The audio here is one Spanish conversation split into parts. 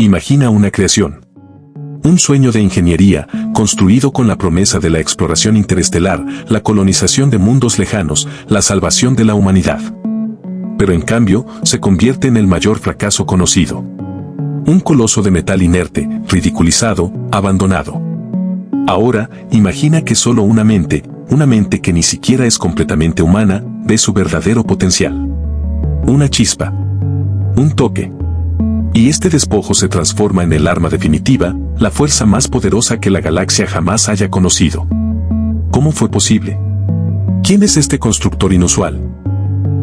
Imagina una creación. Un sueño de ingeniería, construido con la promesa de la exploración interestelar, la colonización de mundos lejanos, la salvación de la humanidad. Pero en cambio, se convierte en el mayor fracaso conocido. Un coloso de metal inerte, ridiculizado, abandonado. Ahora, imagina que solo una mente que ni siquiera es completamente humana, ve su verdadero potencial. Una chispa. Un toque. Y este despojo se transforma en el arma definitiva, la fuerza más poderosa que la galaxia jamás haya conocido. ¿Cómo fue posible? ¿Quién es este constructor inusual?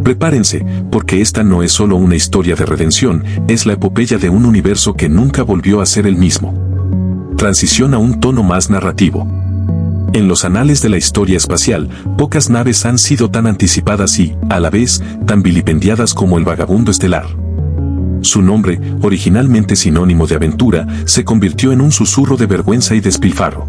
Prepárense, porque esta no es solo una historia de redención, es la epopeya de un universo que nunca volvió a ser el mismo. Transición a un tono más narrativo. En los anales de la historia espacial, pocas naves han sido tan anticipadas y, a la vez, tan vilipendiadas como el vagabundo estelar. Su nombre, originalmente sinónimo de aventura, se convirtió en un susurro de vergüenza y despilfarro.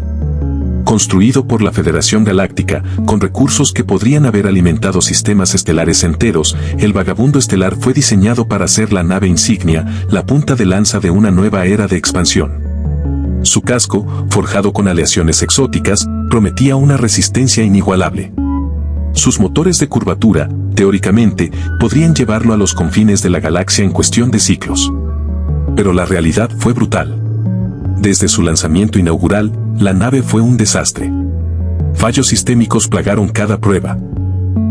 Construido por la Federación Galáctica, con recursos que podrían haber alimentado sistemas estelares enteros, el vagabundo estelar fue diseñado para ser la nave insignia, la punta de lanza de una nueva era de expansión. Su casco, forjado con aleaciones exóticas, prometía una resistencia inigualable. Sus motores de curvatura, teóricamente, podrían llevarlo a los confines de la galaxia en cuestión de ciclos. Pero la realidad fue brutal. Desde su lanzamiento inaugural, la nave fue un desastre. Fallos sistémicos plagaron cada prueba.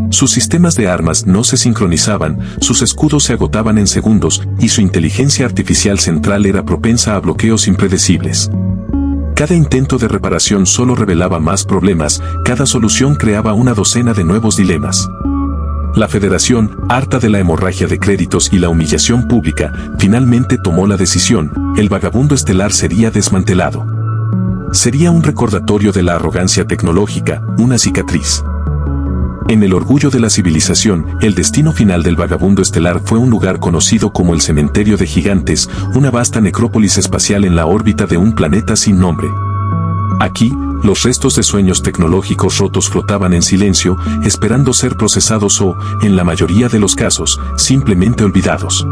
Sus sistemas de armas no se sincronizaban, sus escudos se agotaban en segundos, y su inteligencia artificial central era propensa a bloqueos impredecibles. Cada intento de reparación solo revelaba más problemas, cada solución creaba una docena de nuevos dilemas. La Federación, harta de la hemorragia de créditos y la humillación pública, finalmente tomó la decisión: el vagabundo estelar sería desmantelado. Sería un recordatorio de la arrogancia tecnológica, una cicatriz. En el orgullo de la civilización, el destino final del vagabundo estelar fue un lugar conocido como el Cementerio de Gigantes, una vasta necrópolis espacial en la órbita de un planeta sin nombre. Aquí, los restos de sueños tecnológicos rotos flotaban en silencio, esperando ser procesados o, en la mayoría de los casos, simplemente olvidados.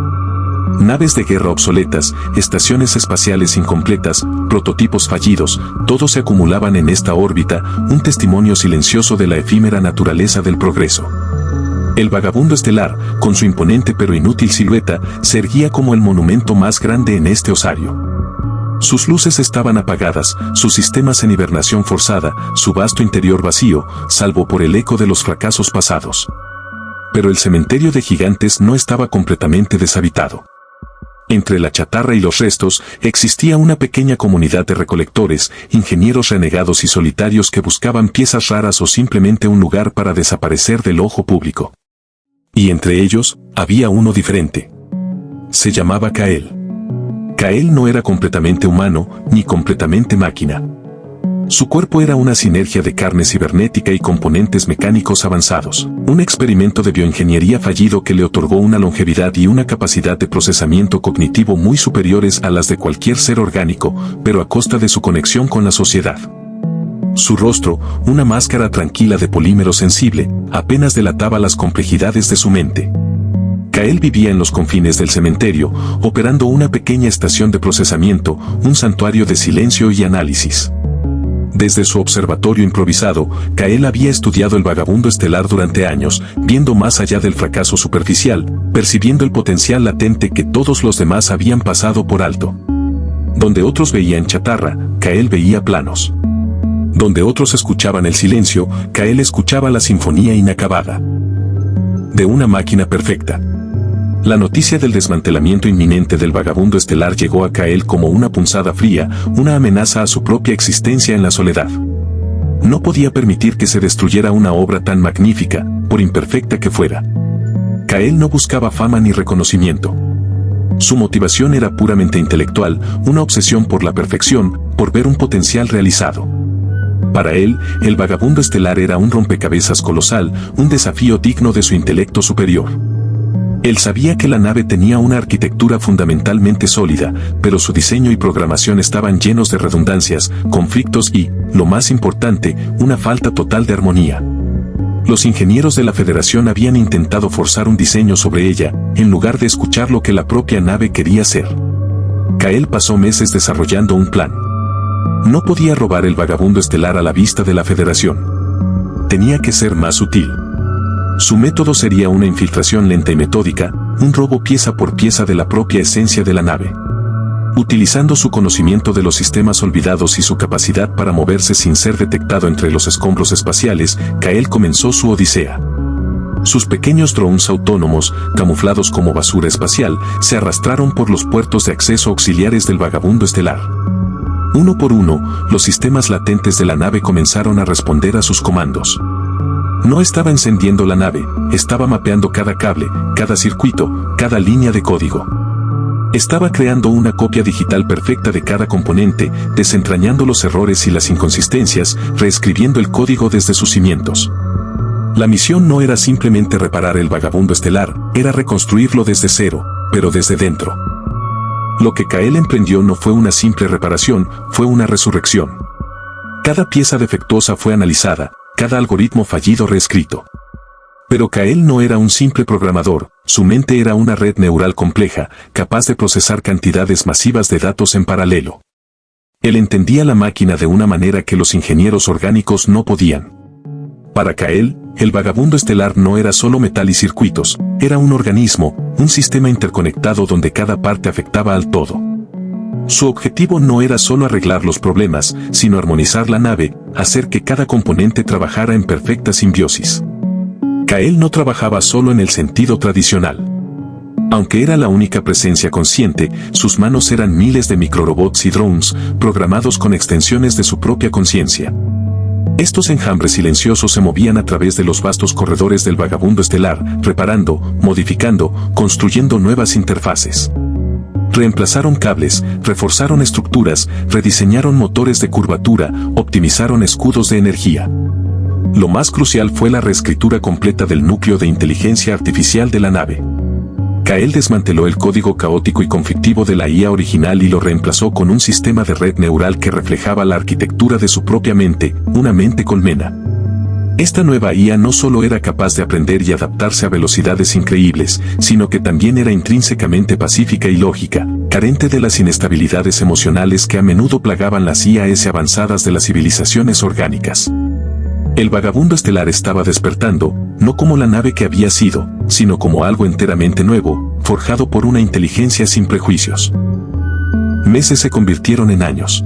Naves de guerra obsoletas, estaciones espaciales incompletas, prototipos fallidos, todos se acumulaban en esta órbita, un testimonio silencioso de la efímera naturaleza del progreso. El vagabundo estelar, con su imponente pero inútil silueta, se erguía como el monumento más grande en este osario. Sus luces estaban apagadas, sus sistemas en hibernación forzada, su vasto interior vacío, salvo por el eco de los fracasos pasados. Pero el cementerio de gigantes no estaba completamente deshabitado. Entre la chatarra y los restos, existía una pequeña comunidad de recolectores, ingenieros renegados y solitarios que buscaban piezas raras o simplemente un lugar para desaparecer del ojo público. Y entre ellos, había uno diferente. Se llamaba Kael. Kael no era completamente humano, ni completamente máquina. Su cuerpo era una sinergia de carne cibernética y componentes mecánicos avanzados, un experimento de bioingeniería fallido que le otorgó una longevidad y una capacidad de procesamiento cognitivo muy superiores a las de cualquier ser orgánico, pero a costa de su conexión con la sociedad. Su rostro, una máscara tranquila de polímero sensible, apenas delataba las complejidades de su mente. Kael vivía en los confines del cementerio, operando una pequeña estación de procesamiento, un santuario de silencio y análisis. Desde su observatorio improvisado, Kael había estudiado el vagabundo estelar durante años, viendo más allá del fracaso superficial, percibiendo el potencial latente que todos los demás habían pasado por alto. Donde otros veían chatarra, Kael veía planos. Donde otros escuchaban el silencio, Kael escuchaba la sinfonía inacabada de una máquina perfecta. La noticia del desmantelamiento inminente del vagabundo estelar llegó a Kael como una punzada fría, una amenaza a su propia existencia en la soledad. No podía permitir que se destruyera una obra tan magnífica, por imperfecta que fuera. Kael no buscaba fama ni reconocimiento. Su motivación era puramente intelectual, una obsesión por la perfección, por ver un potencial realizado. Para él, el vagabundo estelar era un rompecabezas colosal, un desafío digno de su intelecto superior. Él sabía que la nave tenía una arquitectura fundamentalmente sólida, pero su diseño y programación estaban llenos de redundancias, conflictos y, lo más importante, una falta total de armonía. Los ingenieros de la Federación habían intentado forzar un diseño sobre ella, en lugar de escuchar lo que la propia nave quería hacer. Kael pasó meses desarrollando un plan. No podía robar el vagabundo estelar a la vista de la Federación. Tenía que ser más sutil. Su método sería una infiltración lenta y metódica, un robo pieza por pieza de la propia esencia de la nave. Utilizando su conocimiento de los sistemas olvidados y su capacidad para moverse sin ser detectado entre los escombros espaciales, Kael comenzó su odisea. Sus pequeños drones autónomos, camuflados como basura espacial, se arrastraron por los puertos de acceso auxiliares del vagabundo estelar. Uno por uno, los sistemas latentes de la nave comenzaron a responder a sus comandos. No estaba encendiendo la nave, estaba mapeando cada cable, cada circuito, cada línea de código. Estaba creando una copia digital perfecta de cada componente, desentrañando los errores y las inconsistencias, reescribiendo el código desde sus cimientos. La misión no era simplemente reparar el vagabundo estelar, era reconstruirlo desde cero, pero desde dentro. Lo que Kael emprendió no fue una simple reparación, fue una resurrección. Cada pieza defectuosa fue analizada, cada algoritmo fallido reescrito. Pero Kael no era un simple programador, su mente era una red neural compleja, capaz de procesar cantidades masivas de datos en paralelo. Él entendía la máquina de una manera que los ingenieros orgánicos no podían. Para Kael, el vagabundo estelar no era solo metal y circuitos, era un organismo, un sistema interconectado donde cada parte afectaba al todo. Su objetivo no era solo arreglar los problemas, sino armonizar la nave, hacer que cada componente trabajara en perfecta simbiosis. Kael no trabajaba solo en el sentido tradicional. Aunque era la única presencia consciente, sus manos eran miles de microrobots y drones, programados con extensiones de su propia conciencia. Estos enjambres silenciosos se movían a través de los vastos corredores del vagabundo estelar, reparando, modificando, construyendo nuevas interfaces. Reemplazaron cables, reforzaron estructuras, rediseñaron motores de curvatura, optimizaron escudos de energía. Lo más crucial fue la reescritura completa del núcleo de inteligencia artificial de la nave. Kael desmanteló el código caótico y conflictivo de la IA original y lo reemplazó con un sistema de red neural que reflejaba la arquitectura de su propia mente, una mente colmena. Esta nueva IA no solo era capaz de aprender y adaptarse a velocidades increíbles, sino que también era intrínsecamente pacífica y lógica, carente de las inestabilidades emocionales que a menudo plagaban las IAs avanzadas de las civilizaciones orgánicas. El vagabundo estelar estaba despertando, no como la nave que había sido, sino como algo enteramente nuevo, forjado por una inteligencia sin prejuicios. Meses se convirtieron en años.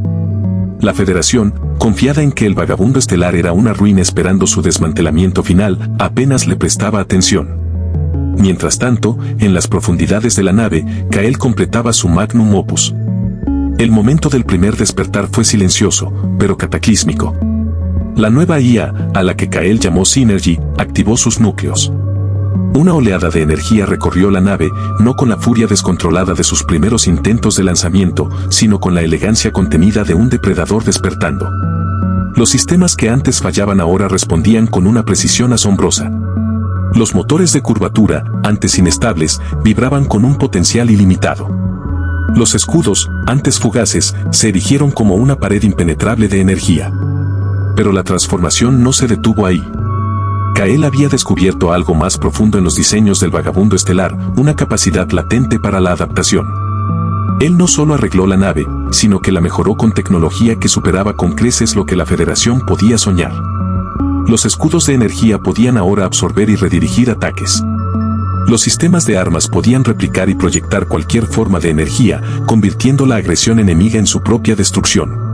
La Federación, confiada en que el vagabundo estelar era una ruina esperando su desmantelamiento final, apenas le prestaba atención. Mientras tanto, en las profundidades de la nave, Kael completaba su magnum opus. El momento del primer despertar fue silencioso, pero cataclísmico. La nueva IA, a la que Kael llamó Synergy, activó sus núcleos. Una oleada de energía recorrió la nave, no con la furia descontrolada de sus primeros intentos de lanzamiento, sino con la elegancia contenida de un depredador despertando. Los sistemas que antes fallaban ahora respondían con una precisión asombrosa. Los motores de curvatura, antes inestables, vibraban con un potencial ilimitado. Los escudos, antes fugaces, se erigieron como una pared impenetrable de energía. Pero la transformación no se detuvo ahí. Kael había descubierto algo más profundo en los diseños del vagabundo estelar, una capacidad latente para la adaptación. Él no solo arregló la nave, sino que la mejoró con tecnología que superaba con creces lo que la Federación podía soñar. Los escudos de energía podían ahora absorber y redirigir ataques. Los sistemas de armas podían replicar y proyectar cualquier forma de energía, convirtiendo la agresión enemiga en su propia destrucción.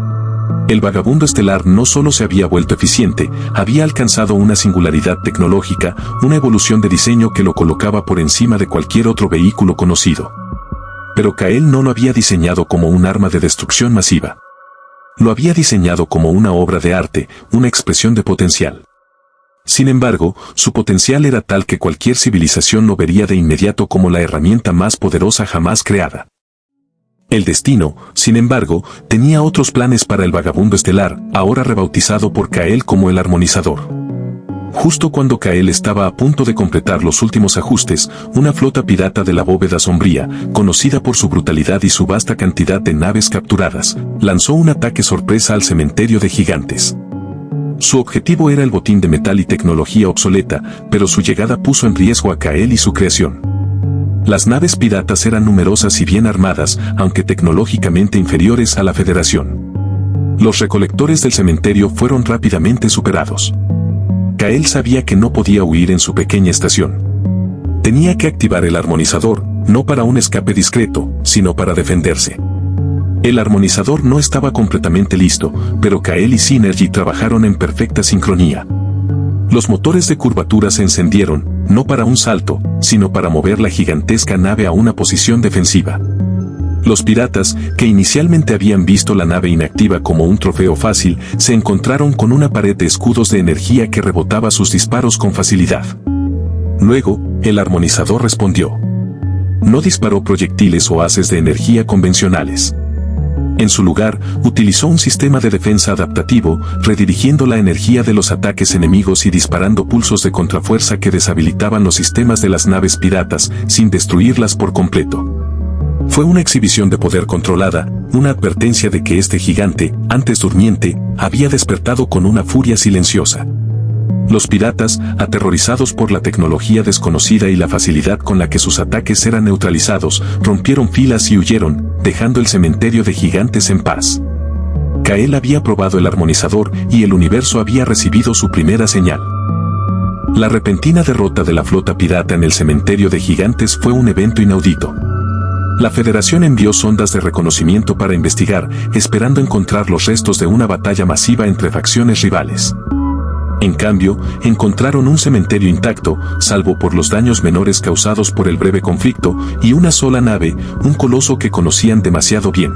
El vagabundo estelar no solo se había vuelto eficiente, había alcanzado una singularidad tecnológica, una evolución de diseño que lo colocaba por encima de cualquier otro vehículo conocido. Pero Kael no lo había diseñado como un arma de destrucción masiva. Lo había diseñado como una obra de arte, una expresión de potencial. Sin embargo, su potencial era tal que cualquier civilización lo vería de inmediato como la herramienta más poderosa jamás creada. El destino, sin embargo, tenía otros planes para el vagabundo estelar, ahora rebautizado por Kael como el armonizador. Justo cuando Kael estaba a punto de completar los últimos ajustes, una flota pirata de la bóveda sombría, conocida por su brutalidad y su vasta cantidad de naves capturadas, lanzó un ataque sorpresa al cementerio de gigantes. Su objetivo era el botín de metal y tecnología obsoleta, pero su llegada puso en riesgo a Kael y su creación. Las naves piratas eran numerosas y bien armadas, aunque tecnológicamente inferiores a la Federación. Los recolectores del cementerio fueron rápidamente superados. Kael sabía que no podía huir en su pequeña estación. Tenía que activar el armonizador, no para un escape discreto, sino para defenderse. El armonizador no estaba completamente listo, pero Kael y Synergy trabajaron en perfecta sincronía. Los motores de curvatura se encendieron, no para un salto, sino para mover la gigantesca nave a una posición defensiva. Los piratas, que inicialmente habían visto la nave inactiva como un trofeo fácil, se encontraron con una pared de escudos de energía que rebotaba sus disparos con facilidad. Luego, el armonizador respondió. No disparó proyectiles o haces de energía convencionales. En su lugar, utilizó un sistema de defensa adaptativo, redirigiendo la energía de los ataques enemigos y disparando pulsos de contrafuerza que deshabilitaban los sistemas de las naves piratas, sin destruirlas por completo. Fue una exhibición de poder controlada, una advertencia de que este gigante, antes durmiente, había despertado con una furia silenciosa. Los piratas, aterrorizados por la tecnología desconocida y la facilidad con la que sus ataques eran neutralizados, rompieron filas y huyeron, dejando el cementerio de gigantes en paz. Kael había probado el armonizador y el universo había recibido su primera señal. La repentina derrota de la flota pirata en el cementerio de gigantes fue un evento inaudito. La Federación envió sondas de reconocimiento para investigar, esperando encontrar los restos de una batalla masiva entre facciones rivales. En cambio, encontraron un cementerio intacto, salvo por los daños menores causados por el breve conflicto, y una sola nave, un coloso que conocían demasiado bien.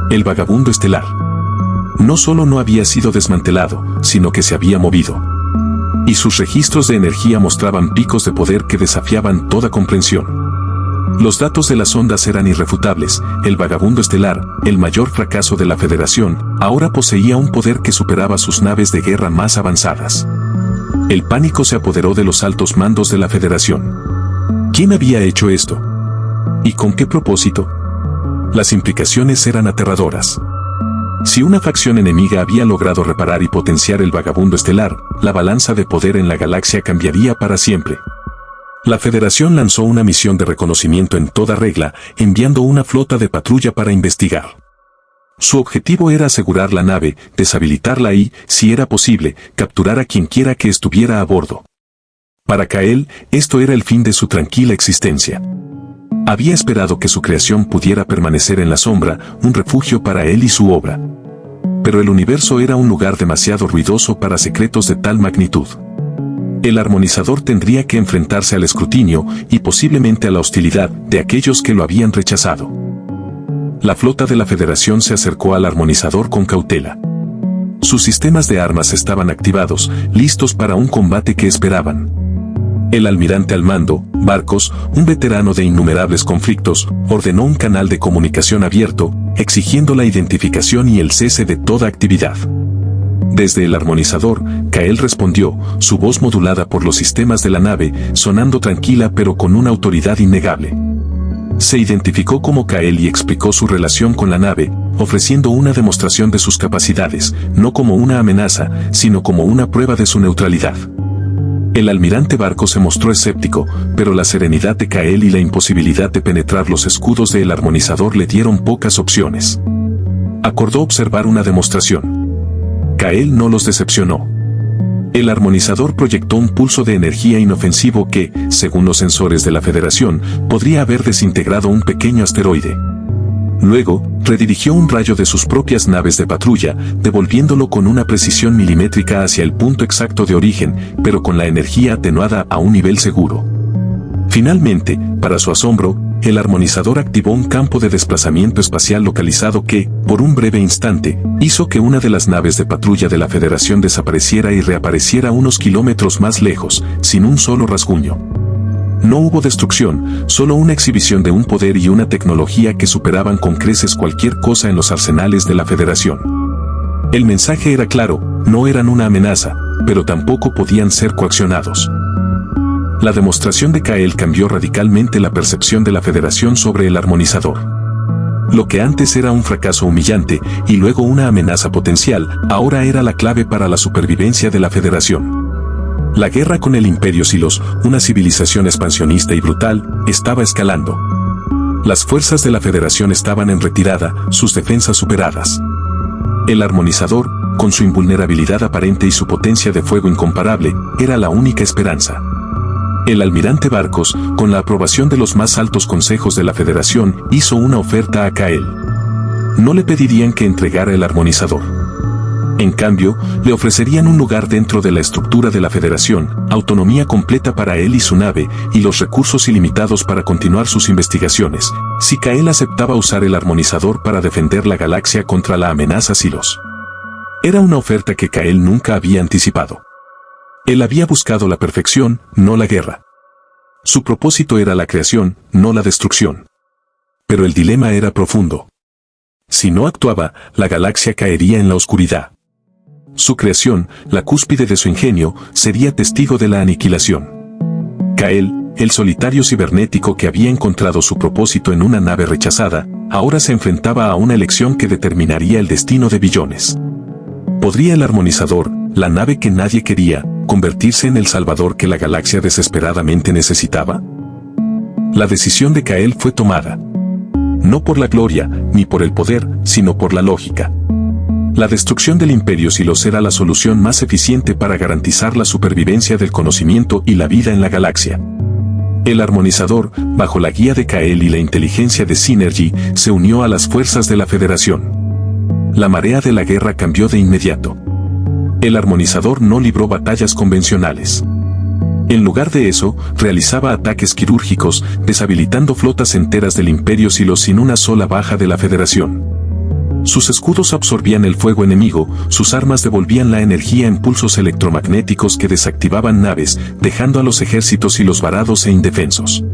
El vagabundo estelar. No solo no había sido desmantelado, sino que se había movido. Y sus registros de energía mostraban picos de poder que desafiaban toda comprensión. Los datos de las ondas eran irrefutables. El vagabundo estelar, el mayor fracaso de la Federación, ahora poseía un poder que superaba sus naves de guerra más avanzadas. El pánico se apoderó de los altos mandos de la Federación. ¿Quién había hecho esto? ¿Y con qué propósito? Las implicaciones eran aterradoras. Si una facción enemiga había logrado reparar y potenciar el vagabundo estelar, la balanza de poder en la galaxia cambiaría para siempre. La Federación lanzó una misión de reconocimiento en toda regla, enviando una flota de patrulla para investigar. Su objetivo era asegurar la nave, deshabilitarla y, si era posible, capturar a quienquiera que estuviera a bordo. Para Kael, esto era el fin de su tranquila existencia. Había esperado que su creación pudiera permanecer en la sombra, un refugio para él y su obra. Pero el universo era un lugar demasiado ruidoso para secretos de tal magnitud. El armonizador tendría que enfrentarse al escrutinio y posiblemente a la hostilidad de aquellos que lo habían rechazado. La flota de la Federación se acercó al armonizador con cautela. Sus sistemas de armas estaban activados, listos para un combate que esperaban. El almirante al mando, Barcos, un veterano de innumerables conflictos, ordenó un canal de comunicación abierto, exigiendo la identificación y el cese de toda actividad. Desde el armonizador, Kael respondió, su voz modulada por los sistemas de la nave, sonando tranquila pero con una autoridad innegable. Se identificó como Kael y explicó su relación con la nave, ofreciendo una demostración de sus capacidades, no como una amenaza, sino como una prueba de su neutralidad. El almirante Barco se mostró escéptico, pero la serenidad de Kael y la imposibilidad de penetrar los escudos del armonizador le dieron pocas opciones. Acordó observar una demostración. Kael no los decepcionó. El armonizador proyectó un pulso de energía inofensivo que, según los sensores de la Federación, podría haber desintegrado un pequeño asteroide. Luego, redirigió un rayo de sus propias naves de patrulla, devolviéndolo con una precisión milimétrica hacia el punto exacto de origen, pero con la energía atenuada a un nivel seguro. Finalmente, para su asombro, el armonizador activó un campo de desplazamiento espacial localizado que, por un breve instante, hizo que una de las naves de patrulla de la Federación desapareciera y reapareciera unos kilómetros más lejos, sin un solo rasguño. No hubo destrucción, solo una exhibición de un poder y una tecnología que superaban con creces cualquier cosa en los arsenales de la Federación. El mensaje era claro, no eran una amenaza, pero tampoco podían ser coaccionados. La demostración de Kael cambió radicalmente la percepción de la Federación sobre el armonizador. Lo que antes era un fracaso humillante y luego una amenaza potencial, ahora era la clave para la supervivencia de la Federación. La guerra con el Imperio Silos, una civilización expansionista y brutal, estaba escalando. Las fuerzas de la Federación estaban en retirada, sus defensas superadas. El armonizador, con su invulnerabilidad aparente y su potencia de fuego incomparable, era la única esperanza. El almirante Barcos, con la aprobación de los más altos consejos de la Federación, hizo una oferta a Kael. No le pedirían que entregara el armonizador. En cambio, le ofrecerían un lugar dentro de la estructura de la Federación, autonomía completa para él y su nave, y los recursos ilimitados para continuar sus investigaciones, si Kael aceptaba usar el armonizador para defender la galaxia contra la amenaza Silos. Era una oferta que Kael nunca había anticipado. Él había buscado la perfección, no la guerra. Su propósito era la creación, no la destrucción. Pero el dilema era profundo. Si no actuaba, la galaxia caería en la oscuridad. Su creación, la cúspide de su ingenio, sería testigo de la aniquilación. Kael, el solitario cibernético que había encontrado su propósito en una nave rechazada, ahora se enfrentaba a una elección que determinaría el destino de billones. ¿Podría el armonizador, la nave que nadie quería, convertirse en el salvador que la galaxia desesperadamente necesitaba? La decisión de Kael fue tomada. No por la gloria, ni por el poder, sino por la lógica. La destrucción del Imperio Silos era la solución más eficiente para garantizar la supervivencia del conocimiento y la vida en la galaxia. El armonizador, bajo la guía de Kael y la inteligencia de Synergy, se unió a las fuerzas de la Federación. La marea de la guerra cambió de inmediato. El armonizador no libró batallas convencionales. En lugar de eso, realizaba ataques quirúrgicos, deshabilitando flotas enteras del Imperio Silos sin una sola baja de la Federación. Sus escudos absorbían el fuego enemigo, sus armas devolvían la energía en pulsos electromagnéticos que desactivaban naves, dejando a los ejércitos silos varados e indefensos.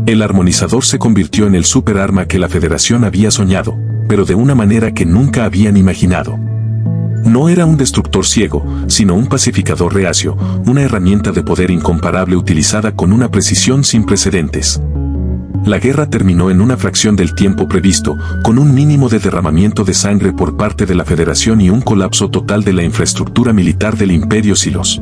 El armonizador se convirtió en el superarma que la Federación había soñado, pero de una manera que nunca habían imaginado. No era un destructor ciego, sino un pacificador reacio, una herramienta de poder incomparable utilizada con una precisión sin precedentes. La guerra terminó en una fracción del tiempo previsto, con un mínimo de derramamiento de sangre por parte de la Federación y un colapso total de la infraestructura militar del Imperio Silos.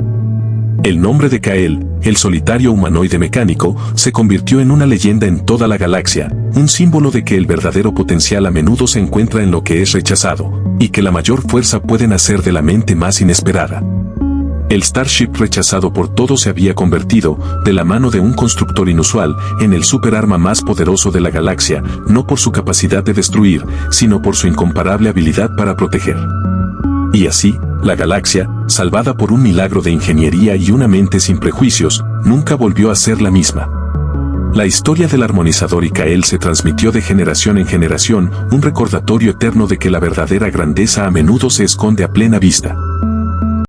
El nombre de Kael, el solitario humanoide mecánico, se convirtió en una leyenda en toda la galaxia, un símbolo de que el verdadero potencial a menudo se encuentra en lo que es rechazado, y que la mayor fuerza puede nacer de la mente más inesperada. El Starship rechazado por todos se había convertido, de la mano de un constructor inusual, en el superarma más poderoso de la galaxia, no por su capacidad de destruir, sino por su incomparable habilidad para proteger. Y así, la galaxia, salvada por un milagro de ingeniería y una mente sin prejuicios, nunca volvió a ser la misma. La historia del armonizador y Kael se transmitió de generación en generación, un recordatorio eterno de que la verdadera grandeza a menudo se esconde a plena vista.